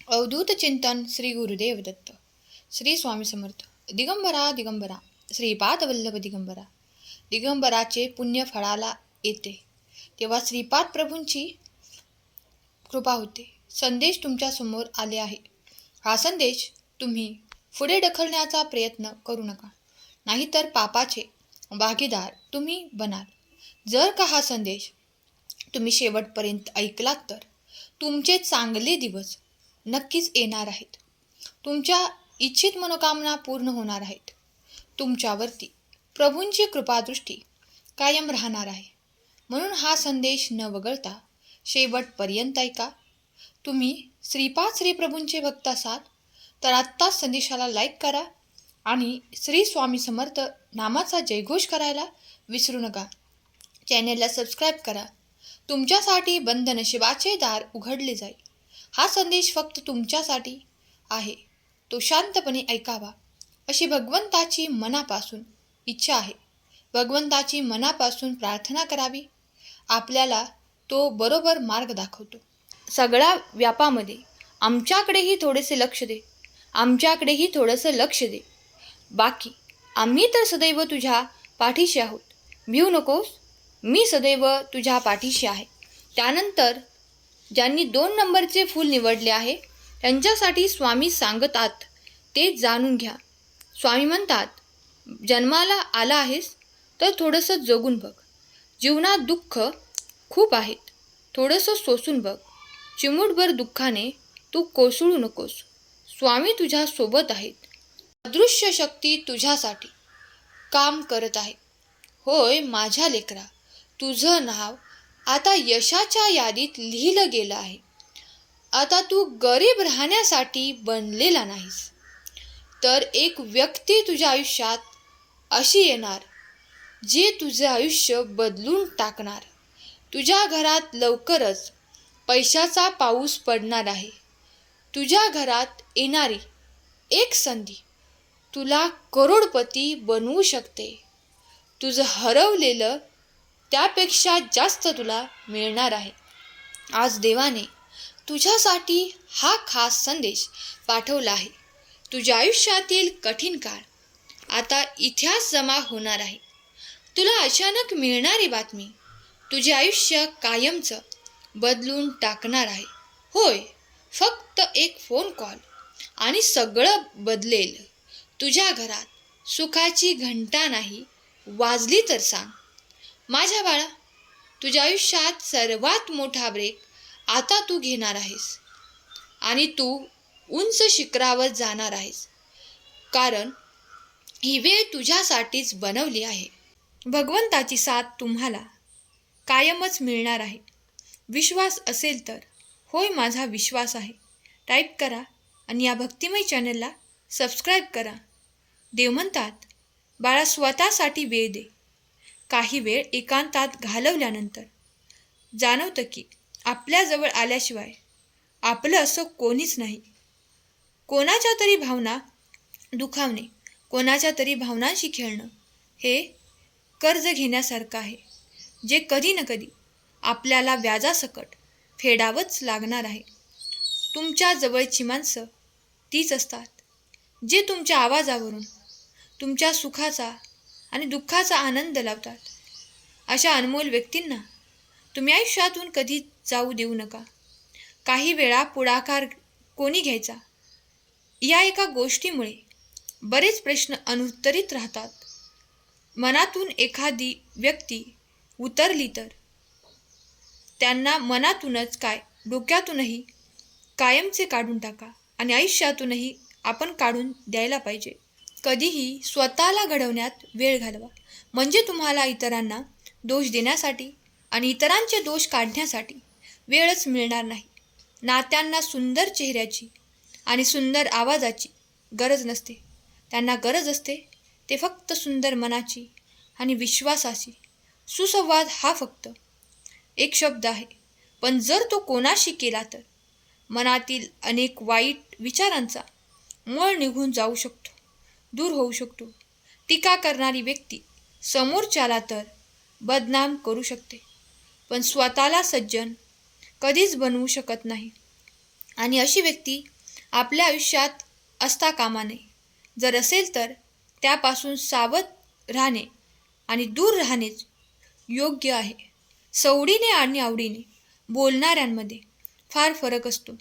अवधूत चिंतन श्री गुरुदेव दत्त. श्री स्वामी समर्थ. दिगंबरा दिगंबरा श्रीपाद वल्लभ दिगंबरा. दिगंबराचे पुण्य फळाला येते तेव्हा श्रीपाद प्रभूंची कृपा होते. संदेश तुमच्या समोर आले आहे. हा संदेश तुम्ही पुढे ढकलण्याचा प्रयत्न करू नका, नाहीतर पापाचे भागीदार तुम्ही बनाल. जर का हा संदेश तुम्ही शेवटपर्यंत ऐकलात तर तुमचे चांगले दिवस नक्कीच येणार आहेत. तुमच्या इच्छित मनोकामना पूर्ण होणार आहेत. तुमच्यावरती प्रभूंची कृपादृष्टी कायम राहणार आहे. म्हणून हा संदेश न वगळता शेवटपर्यंत ऐका. तुम्ही श्रीपाद श्री प्रभूंचे भक्त असाल तर आत्ताच संदेशाला लाईक करा आणि श्री स्वामी समर्थ नामाचा जयघोष करायला विसरू नका. चॅनेलला सबस्क्राईब करा. तुमच्यासाठी बंद नशिबाचे दार उघडले जाईल. हा संदेश फक्त तुमच्यासाठी आहे. तो शांतपणे ऐकावा अशी भगवंताची मनापासून इच्छा आहे. भगवंताची मनापासून प्रार्थना करावी. आपल्याला तो बरोबर मार्ग दाखवतो. सगळ्या व्यापामध्ये आमच्याकडेही थोडेसे लक्ष दे, आमच्याकडेही थोडंसं लक्ष दे. बाकी आम्ही तर सदैव तुझ्या पाठीशी आहोत. भिऊ नकोस, मी सदैव तुझ्या पाठीशी आहे. त्यानंतर ज्यांनी 2 नंबरचे फूल निवडले आहे त्यांच्यासाठी स्वामी सांगतात ते जाणून घ्या. स्वामी म्हणतात, जन्माला आला आहेस तर थोडंसं जगून बघ. जीवनात दुःख खूप आहेत, थोडंसं सोसून बघ. चिमूटभर दुःखाने तू कोसळू नकोस. स्वामी तुझ्या सोबत आहेत. अदृश्य शक्ती तुझ्यासाठी काम करत आहे. होय माझ्या लेकरा, तुझं नाव आता यशाच्या यादीत लिहिलं गेलं आहे. आता तू गरीब राहण्यासाठी बनलेला नाहीस, तर एक व्यक्ती तुझ्या आयुष्यात अशी येणार जे तुझं आयुष्य बदलून टाकणार. तुझ्या घरात लवकरच पैशाचा पाऊस पडणार आहे. तुझ्या घरात येणारी एक संधी तुला करोडपती बनवू शकते. तुझं हरवलेलं त्यापेक्षा जास्त तुला मिळणार आहे. आज देवाने तुझ्यासाठी हा खास संदेश पाठवला आहे. तुझ्या आयुष्यातील कठीण काळ आता इतिहास जमा होणार आहे. तुला अचानक मिळणारी बातमी तुझे आयुष्य कायमचं बदलून टाकणार आहे. होय, फक्त एक फोन कॉल आणि सगळं बदलेल. तुझ्या घरात सुखाची घंटा नाही वाजली तर सांग. माझ्या बाळा, तुझ्या आयुष्यात सर्वात मोठा ब्रेक आता तू घेणार आहेस आणि तू उंच शिखरावर जाणार आहेस, कारण ही वेळ तुझ्यासाठीच बनवली आहे. भगवंताची साथ तुम्हाला कायमच मिळणार आहे. विश्वास असेल तर होय माझा विश्वास आहे टाईप करा आणि या भक्तिमय चॅनलला सबस्क्राईब करा. देव म्हणतात, बाळा स्वतःसाठी वेळ दे. काही वेळ एकांतात घालवल्यानंतर जाणवतं की आपल्याजवळ आल्याशिवाय आपलं असं कोणीच नाही. कोणाच्या तरी भावना दुखावणे, कोणाच्या तरी भावनांशी खेळणं हे कर्ज घेण्यासारखं आहे, जे कधी ना कधी आपल्याला व्याजासकट फेडावंच लागणार आहे. तुमच्या जवळची माणसं तीच असतात जे तुमच्या आवाजावरून तुमच्या सुखाचा आणि दुःखाचा आनंद लावतात. अशा अनमोल व्यक्तींना तुम्ही आयुष्यातून कधी जाऊ देऊ नका. काही वेळा पुढाकार कोणी घ्यायचा या एका गोष्टीमुळे बरेच प्रश्न अनुत्तरित राहतात. मनातून एखादी व्यक्ती उतरली तर त्यांना मनातूनच काय डोक्यातूनही कायमचे काढून टाका आणि आयुष्यातूनही आपण काढून द्यायला पाहिजे. कधीही स्वतःला घडवण्यात वेळ घालवा, म्हणजे तुम्हाला इतरांना दोष देण्यासाठी आणि इतरांचे दोष काढण्यासाठी वेळच मिळणार नाही. नात्यांना सुंदर चेहऱ्याची आणि सुंदर आवाजाची गरज नसते. त्यांना गरज असते ते फक्त सुंदर मनाची आणि विश्वासाची. सुसंवाद हा फक्त एक शब्द आहे, पण जर तो कोणाशी केला तर मनातील अनेक वाईट विचारांचा मळ निघून जाऊ शकतो, दूर होऊ शकतो. टीका करणारी व्यक्ती समोरच्याला तर बदनाम करू शकते, पण स्वतःला सज्जन कधीच बनवू शकत नाही. आणि अशी व्यक्ती आपल्या आयुष्यात असता कामा नये. जर असेल तर त्यापासून सावध राहणे आणि दूर राहणेच योग्य आहे. सवडीने आणि आवडीने बोलणाऱ्यांमध्ये फार फरक असतो.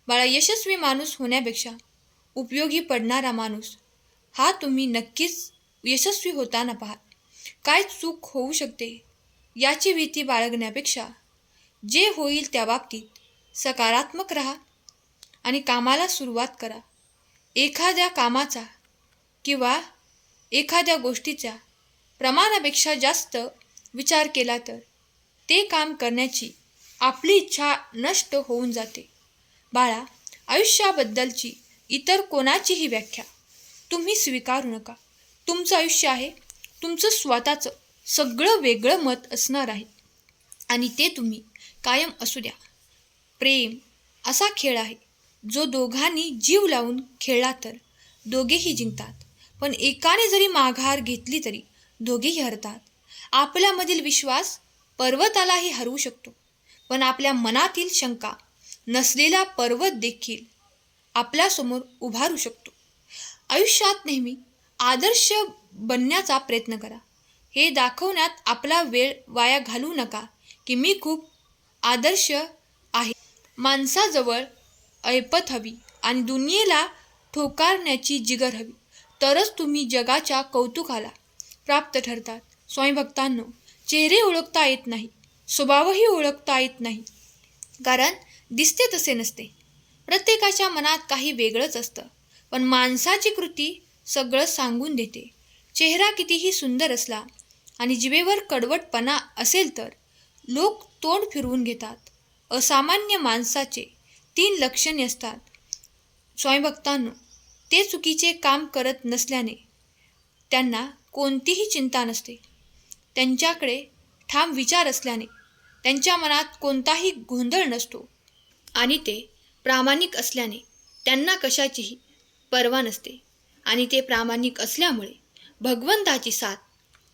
बाळा, यशस्वी माणूस होण्यापेक्षा उपयोगी पडणारा माणूस हा तुम्ही नक्कीच यशस्वी होताना पहा. काय चूक होऊ शकते याची भीती बाळगण्यापेक्षा जे होईल त्या बाबतीत सकारात्मक राहा आणि कामाला सुरुवात करा. एखाद्या कामाचा किंवा एखाद्या गोष्टीचा प्रमाणापेक्षा जास्त विचार केला तर ते काम करण्याची आपली इच्छा नष्ट होऊन जाते. बाळा, आयुष्याबद्दलची इतर कोणाचीही व्याख्या तुम्ही स्वीकारू नका. तुमचं आयुष्य आहे, तुमचं स्वतःचं सगळं वेगळं मत असणार आहे आणि ते तुम्ही कायम असू द्या. प्रेम असा खेळ आहे जो दोघांनी जीव लावून खेळला तर दोघेही जिंकतात, पण एकाने जरी माघार घेतली तरी दोघेही हरतात. आपल्यामधील विश्वास पर्वतालाही हरवू शकतो, पण आपल्या मनातील शंका नसलेला पर्वत देखील आपल्यासमोर उभारू शकतो. आयुष्यात नेहमी आदर्श बनण्याचा प्रयत्न करा. हे दाखवण्यात आपला वेळ वाया घालवू नका की मी खूप आदर्श आहे. माणसाजवळ ऐपत हवी आणि दुनियेला ठोकारण्याची जिगर हवी, तरच तुम्ही जगाच्या कौतुकाला प्राप्त ठरतात. स्वामी भक्तांनो, चेहरे ओळखता येत नाही, स्वभावही ओळखता येत नाही, कारण दिसते तसे नसते. प्रत्येकाच्या मनात काही वेगळंच असतं, पण माणसाची कृती सगळं सांगून देते. चेहरा कितीही सुंदर असला आणि जिभेवर कडवटपणा असेल तर लोक तोंड फिरवून घेतात. असामान्य माणसाचे 3 लक्षणे असतात. स्वामी भक्तांनो, ते चुकीचे काम करत नसल्याने त्यांना कोणतीही चिंता नसते. त्यांच्याकडे ठाम विचार असल्याने त्यांच्या मनात कोणताही गोंधळ नसतो आणि ते प्रामाणिक असल्याने त्यांना कशाचीही पर्वा नसते आणि ते प्रामाणिक असल्यामुळे भगवंताची साथ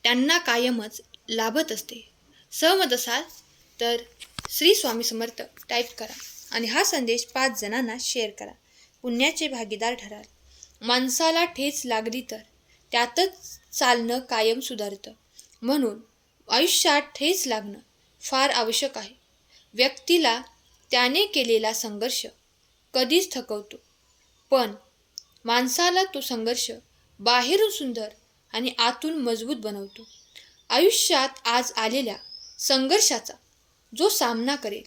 त्यांना कायमच लाभत असते. सहमत असाल तर श्री स्वामी समर्थ टाईप करा आणि हा संदेश 5 जणांना शेअर करा. पुण्याचे भागीदार ठराल. माणसाला ठेच लागली तर त्यातच चालणं कायम सुधारतं. म्हणून आयुष्यात ठेच लागणं फार आवश्यक आहे. व्यक्तीला त्याने केलेला संघर्ष कधीच थकवतो, पण माणसाला तो संघर्ष बाहेरून सुंदर आणि आतून मजबूत बनवतो. आयुष्यात आज आलेल्या संघर्षाचा जो सामना करेल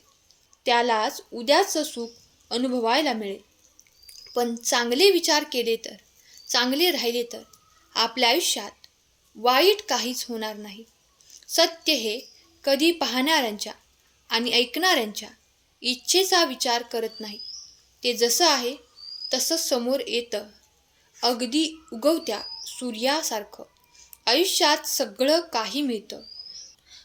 त्यालाच उद्याचं सुख अनुभवायला मिळेल. पण चांगले विचार केले तर, चांगले राहिले तर आपल्या आयुष्यात वाईट काहीच होणार नाही. सत्य हे कधी पाहणाऱ्यांच्या आणि ऐकणाऱ्यांच्या इच्छेचा विचार करत नाही. ते जसं आहे तसं समोर येतं, अगदी उगवत्या सूर्यासारखं. आयुष्यात सगळं काही मिळतं.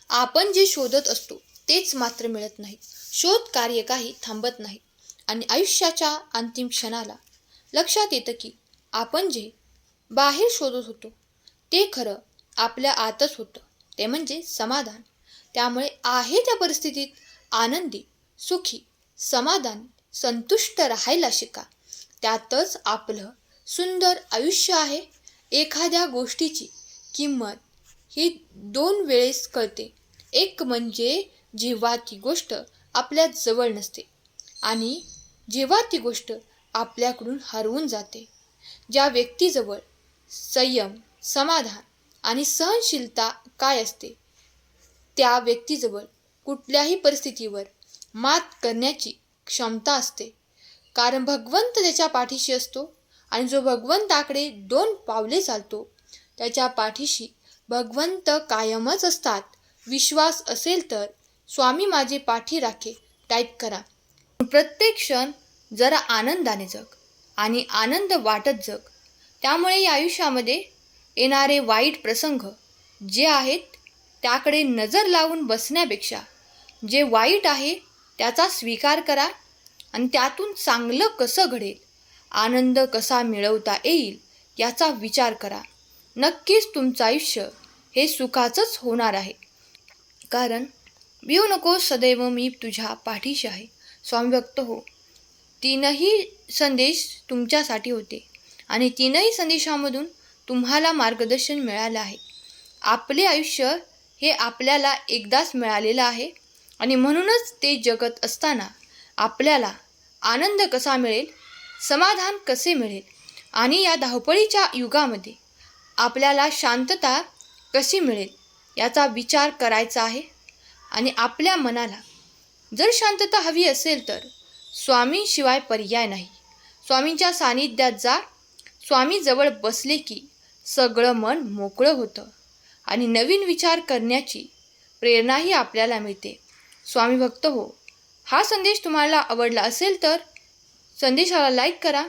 आपण जे शोधत असतो तेच मात्र मिळत नाही. शोध कार्य काही थांबत नाही आणि आयुष्याच्या अंतिम क्षणाला लक्षात येतं की आपण जे बाहेर शोधत होतो ते खरं आपल्या आतच होतं, ते म्हणजे समाधान. त्यामुळे आहे त्या परिस्थितीत आनंदी, सुखी, समाधानी, संतुष्ट राहायला शिका. त्यातच आपलं सुंदर आयुष्य आहे. एखाद्या गोष्टीची किंमत ही 2 वेळेस कळते. एक म्हणजे जेव्हा ती गोष्ट आपल्या जवळ नसते आणि जेव्हा ती गोष्ट आपल्याकडून हरवून जाते. ज्या व्यक्तीजवळ संयम, समाधान आणि सहनशीलता काय असते, त्या व्यक्तीजवळ कुठल्याही परिस्थितीवर मात करण्याची क्षमता असते. कारण भगवंत त्याच्या पाठीशी असतो आणि जो भगवंताकडे 2 पावले चालतो त्याच्या पाठीशी भगवंत कायमच असतात. विश्वास असेल तर स्वामी माझे पाठी राखे टाईप करा. प्रत्येक क्षण जरा आनंदाने जग आणि आनंद वाटत जग. त्यामुळे या आयुष्यामध्ये येणारे वाईट प्रसंग जे आहेत त्याकडे नजर लावून बसण्यापेक्षा जे वाईट आहे त्याचा स्वीकार करा आणि त्यातून चांगलं कसं घडेल, आनंद कसा मिळवता येईल याचा विचार करा. नक्कीच तुमचं आयुष्य हे सुखाचंच होणार आहे. कारण भिवू नको, सदैव मी तुझ्या पाठीशी आहे. स्वामी भक्त हो. 3ही संदेश तुमच्यासाठी होते आणि तीनही संदेशामधून तुम्हाला मार्गदर्शन मिळालं आहे. आपले आयुष्य हे आपल्याला एकदाच मिळालेलं आहे आणि म्हणूनच ते जगत असताना आपल्याला आनंद कसा मिळेल, समाधान कसे मिळेल आणि या धावपळीच्या युगामध्ये आपल्याला शांतता कशी मिळेल याचा विचार करायचा आहे. आणि आपल्या मनाला जर शांतता हवी असेल तर स्वामींशिवाय पर्याय नाही. स्वामींच्या सानिध्यात जा. स्वामी जवळ बसले की सगळं मन मोकळं होतं आणि नवीन विचार करण्याची प्रेरणाही आपल्याला मिळते. स्वामी भक्त हो, हा संदेश तुम्हाला आवडला असेल तर संदेशाला लाईक करा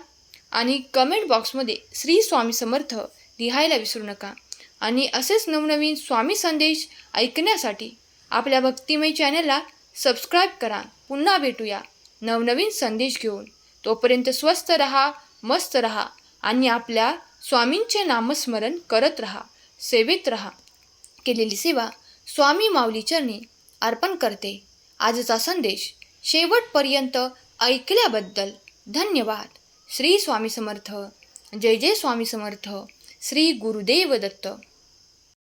आणि कमेंट बॉक्समध्ये श्री स्वामी समर्थ लिहायला विसरू नका. आणि असेच नवनवीन स्वामी संदेश ऐकण्यासाठी आपल्या भक्तिमय चॅनलला सबस्क्राईब करा. पुन्हा भेटूया नवनवीन संदेश घेऊन. तोपर्यंत स्वस्थ रहा, मस्त रहा आणि आपल्या स्वामींचे नामस्मरण करत रहा, सेवेत रहा. केलेली सेवा स्वामी माऊली चरणी अर्पण करते. आजचा संदेश शेवटपर्यंत ऐकल्याबद्दल धन्यवाद. श्री स्वामी समर्थ. जय जय स्वामी समर्थ. श्री गुरुदेव दत्त.